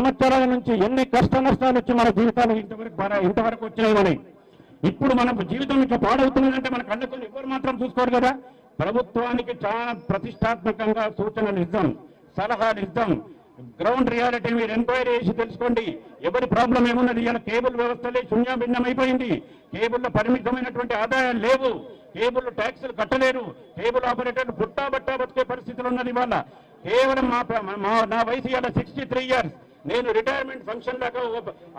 సంవత్సరాల నుంచి ఎన్ని కష్ట నష్టాలు వచ్చి మన జీవితాలు ఇంతవరకు వచ్చినాయని ఇప్పుడు మన జీవితం ఇట్లా పాడవుతున్నదంటే మన కళ్ళతో ఎవరు మాత్రం చూసుకోరు కదా. ప్రభుత్వానికి చాలా ప్రతిష్టాత్మకంగా సూచనలు ఇద్దాం, సలహాలు ఇద్దాం. గ్రౌండ్ రియాలిటీ మీరు ఎంక్వైరీ చేసి తెలుసుకోండి. ఎవరి ప్రాబ్లం ఏమున్నది? ఇలా కేబుల్ వ్యవస్థలే శూన్యాభిన్నమైపోయింది. కేబుల్లో పరిమితమైనటువంటి ఆదాయాలు లేవు. కేబుల్ ట్యాక్సులు కట్టలేరు. కేబుల్ ఆపరేటర్లు బట్టా బతికే పరిస్థితులు ఉన్నది. ఇవాళ కేవలం నా వయసు ఇలా 63 years. నేను రిటైర్మెంట్ ఫంక్షన్ దాకా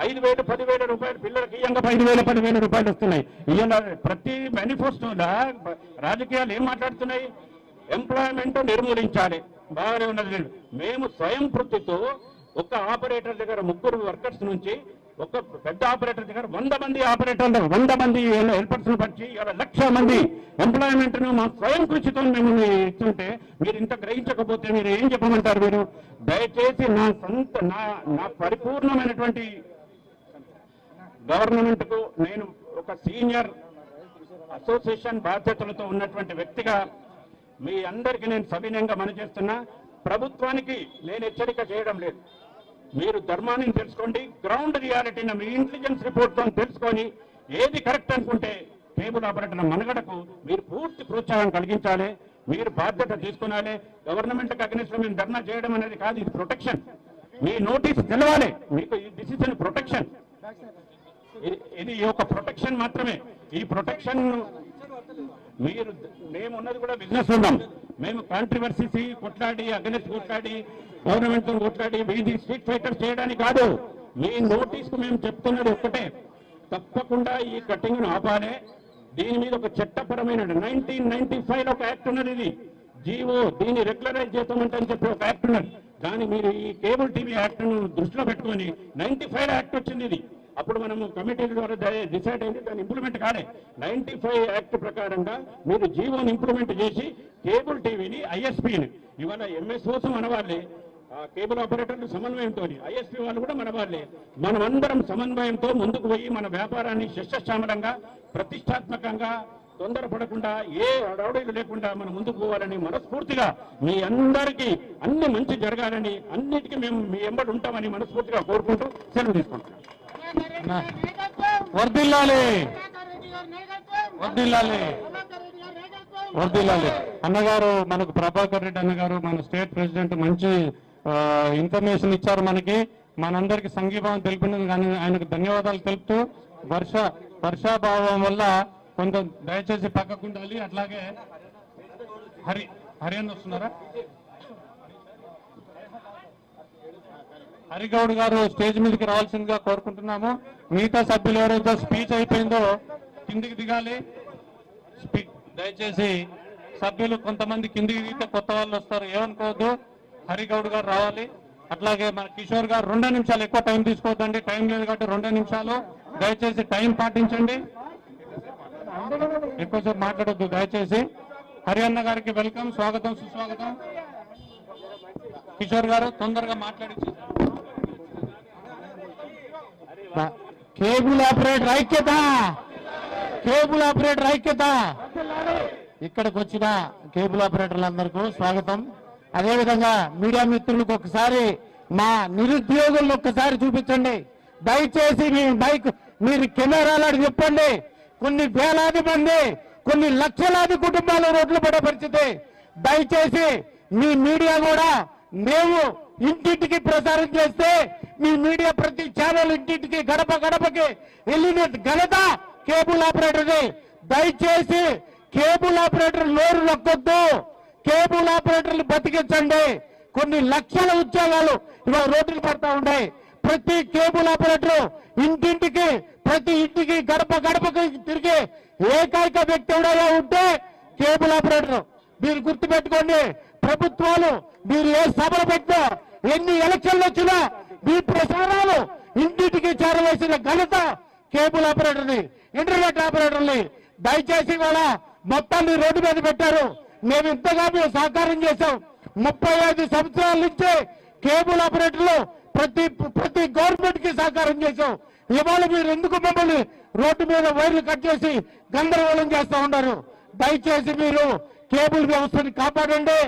5,000 10,000 రూపాయలు పిల్లలకి ఇయ్యంగా 5,000 10,000 రూపాయలు వస్తున్నాయి. ఇవాళ ప్రతి మేనిఫెస్టోలో రాజకీయాలు ఏం మాట్లాడుతున్నాయి? ఎంప్లాయ్మెంట్ నిర్మూలించాలి, బాగానే ఉన్నది. మేము స్వయం కృతితో ఒక ఆపరేటర్ దగ్గర 3 వర్కర్స్ నుంచి ఒక పెద్ద ఆపరేటర్ దగ్గర 100 మంది ఆపరేటర్లు 100 మంది హెల్పర్స్ వచ్చి 1,00,000 మంది ఎంప్లాయ్మెంట్ ను మా స్వయం కృషితో మేము ఇస్తుంటే మీరు ఇంత గ్రహించకపోతే మీరు ఏం చెప్పమంటారు? మీరు దయచేసి నా పరిపూర్ణమైనటువంటి గవర్నమెంట్ కు నేను ఒక సీనియర్ అసోసియేషన్ బాధ్యతలతో ఉన్నటువంటి వ్యక్తిగా మీ అందరికీ నేను సవినయంగా మనచేస్తున్నా. ప్రభుత్వానికి నేను హెచ్చరిక చేయడం లేదు. మీరు ధర్మాన్ని తెలుసుకోండి, గ్రౌండ్ రియాలిటీని మీ ఇంటెలిజెన్స్ రిపోర్ట్తో తెలుసుకొని ఏది కరెక్ట్ అనుకుంటే కేబుల్ ఆపరేటర్ల మనుగడకు మీరు పూర్తి ప్రోత్సాహం కలిగించాలి. మీరు బాధ్యత తీసుకునాలి. గవర్నమెంట్కి అగ్నిస్ట్ మేము ధర్నా చేయడం అనేది కాదు, ఇది ప్రొటెక్షన్. మీ నోటీస్ తెలవాలి. మీకు ఈ డిసిజన్ ప్రొటెక్షన్, ఇది ఒక ప్రొటెక్షన్ మాత్రమే. ఈ ప్రొటెక్షన్ మీరు మేమున్నది కూడా బిజినెస్ ఉన్నాం. మేము కాంట్రవర్సీస్ కొట్లాడి అగెనిస్ట్ కొట్లాడి గవర్నమెంట్ కొట్లాడి వీధి స్ట్రీట్ ఫైటర్ చేయడానికి కాదు. మీ నోటీస్కు మేము చెప్తున్నది ఒక్కటే, తప్పకుండా ఈ కట్టింగ్ ను ఆపాలి. దీని మీద ఒక చట్టపరమైన 1995 ఒక యాక్ట్ ఉన్నది. ఇది జీవో, దీన్ని రెగ్యులరైజ్ చేస్తామంటని చెప్పి ఒక యాక్ట్ ఉన్నది. దాన్ని మీరు ఈ కేబుల్ టీవీ యాక్ట్ ను దృష్టిలో పెట్టుకొని 95 యాక్ట్ వచ్చింది. ఇది అప్పుడు మనము కమిటీ ద్వారా డిసైడ్ అయింది, దాన్ని ఇంప్లిమెంట్ కాలే. 95 యాక్ట్ ప్రకారంగా మీరు జీవోని ఇంప్లిమెంట్ చేసి కేబుల్ టీవీని ఐఎస్పీని ఇవాళ ఎంఎస్ఓస్ మన వాళ్ళే, కేబుల్ ఆపరేటర్లు సమన్వయంతో ఐఎస్పీ వాళ్ళు కూడా మన వాళ్ళే. మనమందరం సమన్వయంతో ముందుకు పోయి మన వ్యాపారాన్ని శస్యశ్యామలంగా ప్రతిష్టాత్మకంగా తొందరపడకుండా ఏ అడవులు లేకుండా మనం ముందుకు పోవాలని మనస్ఫూర్తిగా మీ అందరికీ అన్ని మంచి జరగాలని అన్నిటికీ మేము మీ ఎంబడి ఉంటామని మనస్ఫూర్తిగా కోరుకుంటూ సెలవు తీసుకుంటున్నాం. వర్ధిల్లాలి, వర్ధిల్లాలి, వర్ధిల్లాలి. అన్నగారు మనకు ప్రభాకర్ రెడ్డి అన్నగారు మన స్టేట్ ప్రెసిడెంట్ మంచి ఇన్ఫర్మేషన్ ఇచ్చారు. మనకి మనందరికి సంఘీభావం తెలిపినందుకు కానీ ఆయనకు ధన్యవాదాలు తెలుపుతూ వర్షాభావం వల్ల కొంచెం దయచేసి పక్కకుండాలి. అట్లాగే హరియన్ వస్తున్నారా? హరిగౌడ్ గారు స్టేజ్ మీదకి రావాల్సిందిగా కోరుకుంటున్నాము. మిగతా సభ్యులు ఎవరైతే స్పీచ్ అయిపోయిందో కిందికి దిగాలి. దయచేసి సభ్యులు కొంతమంది కిందికి దిగితే కొత్త వాళ్ళు వస్తారు, ఏమనుకోవద్దు. హరిగౌడ్ గారు రావాలి. అట్లాగే మన కిషోర్ గారు 2 నిమిషాలు, ఎక్కువ టైం తీసుకోవద్దండి, టైం లేదు కాబట్టి 2 నిమిషాలు. దయచేసి టైం పాటించండి, ఎక్కువసేపు మాట్లాడొద్దు దయచేసి. హరియన్న గారికి వెల్కమ్, స్వాగతం, సుస్వాగతం. కిషోర్ గారు తొందరగా మాట్లాడించి. కేబుల్ ఆపరేటర్ ఐక్యత, కేబుల్ ఆపరేటర్ ఐక్యత. ఇక్కడికి వచ్చిన కేబుల్ ఆపరేటర్లందరికీ స్వాగతం. అదేవిధంగా మీడియా మిత్రులకు ఒకసారి మా నిరుద్యోగులను ఒక్కసారి చూపించండి దయచేసి. మీ బైక్ మీరు కెమెరాలు చెప్పండి. కొన్ని వేలాది మంది, కొన్ని లక్షలాది కుటుంబాలు రోడ్లు పడే పరిస్థితి. దయచేసి మీ మీడియా కూడా మేము ఇంటింటికి ప్రసారం చేస్తే మీ మీడియా ప్రతి ఛానల్ ఇంటింటికి గడప గడపకి వెళ్ళిన ఘనత కేబుల్ ఆపరేటర్ది. దయచేసి కేబుల్ ఆపరేటర్ నోరు నొక్కొద్దు, కేబుల్ ఆపరేటర్లు బతికించండి. కొన్ని లక్షల ఉద్యోగాలు ఇవాళ రోడ్లు పడతా ఉన్నాయి. ప్రతి కేబుల్ ఆపరేటర్ ఇంటింటికి, ప్రతి ఇంటికి గడప గడపకి తిరిగి ఏకైక వ్యక్తి ఎవడైనా ఉంటే కేబుల్ ఆపరేటర్. మీరు గుర్తుపెట్టుకోండి, ప్రభుత్వాలు మీరు ఏ సభలు పెట్టినా, ఎన్ని ఎలక్షన్లు వచ్చినా మీ ప్రసారాలు ఇంటింటికి చేరవేసిన ఘనత కేబుల్ ఆపరేటర్ని, ఇంటర్నెట్ ఆపరేటర్ని. దయచేసి వాళ్ళ మొత్తాన్ని రోడ్డు మీద పెట్టారు. మేము ఇంతగా మేము సహకారం చేశాం. 35 సంవత్సరాల నుంచి కేబుల్ ఆపరేటర్లు ప్రతి గవర్నమెంట్ కి సహకారం చేశాం. ఇవాళ మీరు ఎందుకు మమ్మల్ని రోడ్డు మీద వైర్లు కట్ చేసి గందరగోళం చేస్తూ ఉన్నారు? దయచేసి మీరు కేబుల్ వ్యవస్థని కాపాడండి.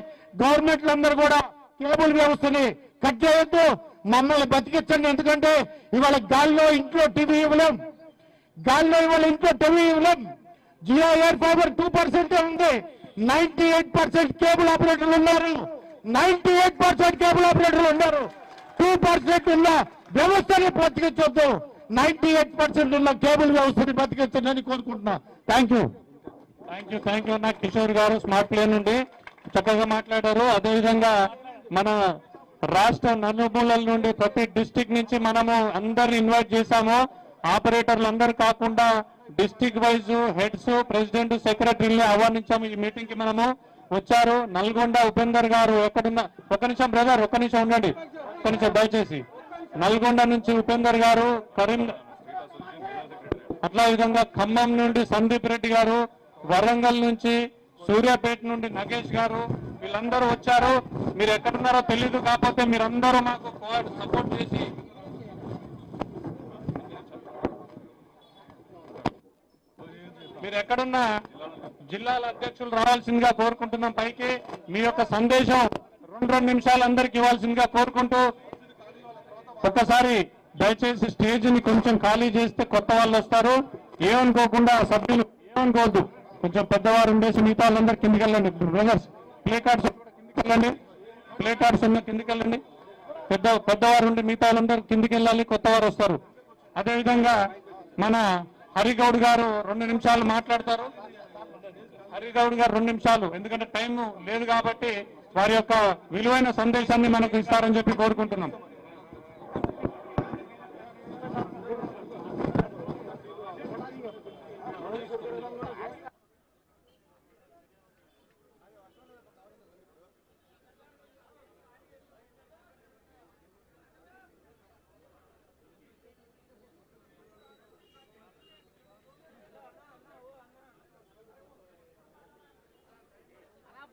గవర్నమెంట్లందరూ కూడా కేబుల్ వ్యవస్థని కట్ చేయొద్దు. మమ్మల్ని బతికించండి. ఎందుకంటే ఇవాళ గాల్లో ఇంట్లో టీవీ ఇవ్వలేం, గాల్లో ఇవాళ ఇంట్లో టీవీ ఇవ్వలేం. జియో ఎయిర్ ఫైబర్ 2% ఉంది. 98% కేబుల్ ఆపరేటర్లు ఉన్నారు. 98% కేబుల్ ఆపరేటర్లు ఉన్నారు. 2% ఉన్న వ్యవస్థని బతికించొద్దు. 98% ఉన్న కేబుల్ వ్యవస్థని బతికించండి కోరుకుంటున్నా. Thank you. థ్యాంక్ యూ అన్న కిషోర్ గారు స్మార్ట్ ప్లే నుండి చక్కగా మాట్లాడారు. అదేవిధంగా మన రాష్ట్ర నలుమూలల నుండి ప్రతి డిస్టిక్ నుంచి మనము అందరు ఇన్వైట్ చేశాము. ఆపరేటర్లు అందరు కాకుండా డిస్టిక్ వైజ్ హెడ్స్, ప్రెసిడెంట్, సెక్రటరీని ఆహ్వానించాము. ఈ మీటింగ్ కి మనము వచ్చారు. నల్గొండ ఉపేందర్ గారు ఎక్కడున్నా, ఒక్క నిమిషం బ్రదర్, ఒక్క నిమిషం ఉండండి, ఒక్క నిమిషం దయచేసి. నల్గొండ నుంచి ఉపేందర్ గారు, అట్లా విధంగా ఖమ్మం నుండి సందీప్ రెడ్డి గారు, వరంగల్ నుంచి సూర్యాపేట నుండి నగేష్ గారు, వీళ్ళందరూ వచ్చారు. మీరు ఎక్కడున్నారో తెలీదు, కాకపోతే మీరందరూ మాకు సపోర్ట్ చేసి మీరు ఎక్కడున్నా జిల్లాల అధ్యక్షులు రావాల్సిందిగా కోరుకుంటున్నాం. పైకి మీ యొక్క సందేశం 2 నిమిషాలు అందరికి ఇవ్వాల్సిందిగా కోరుకుంటూ, ఒక్కసారి దయచేసి స్టేజ్ ని కొంచెం ఖాళీ చేస్తే కొత్త వాళ్ళు వస్తారు. ఏమనుకోకుండా సభ్యులు ఏమనుకోవద్దు, కొంచెం పెద్దవారు ఉండేసి మిగతా వాళ్ళందరూ కిందికి వెళ్ళండి. బ్రదర్స్ ప్లే కార్డ్స్ కిందికి వెళ్ళండి, ప్లే కార్డ్స్ ఉన్న కిందికి వెళ్ళండి. పెద్దవారు ఉండి మిగతా వాళ్ళందరూ కిందికి వెళ్ళాలి, కొత్తవారు వస్తారు. అదేవిధంగా మన హరిగౌడ్ గారు 2 నిమిషాలు మాట్లాడతారు. హరిగౌడ్ గారు 2 నిమిషాలు, ఎందుకంటే టైం లేదు కాబట్టి వారి యొక్క విలువైన సందేశాన్ని మనకు ఇస్తారని చెప్పి కోరుకుంటున్నాం.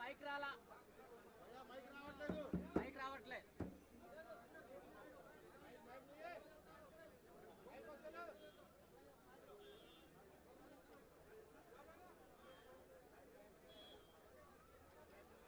బైక్ రాలా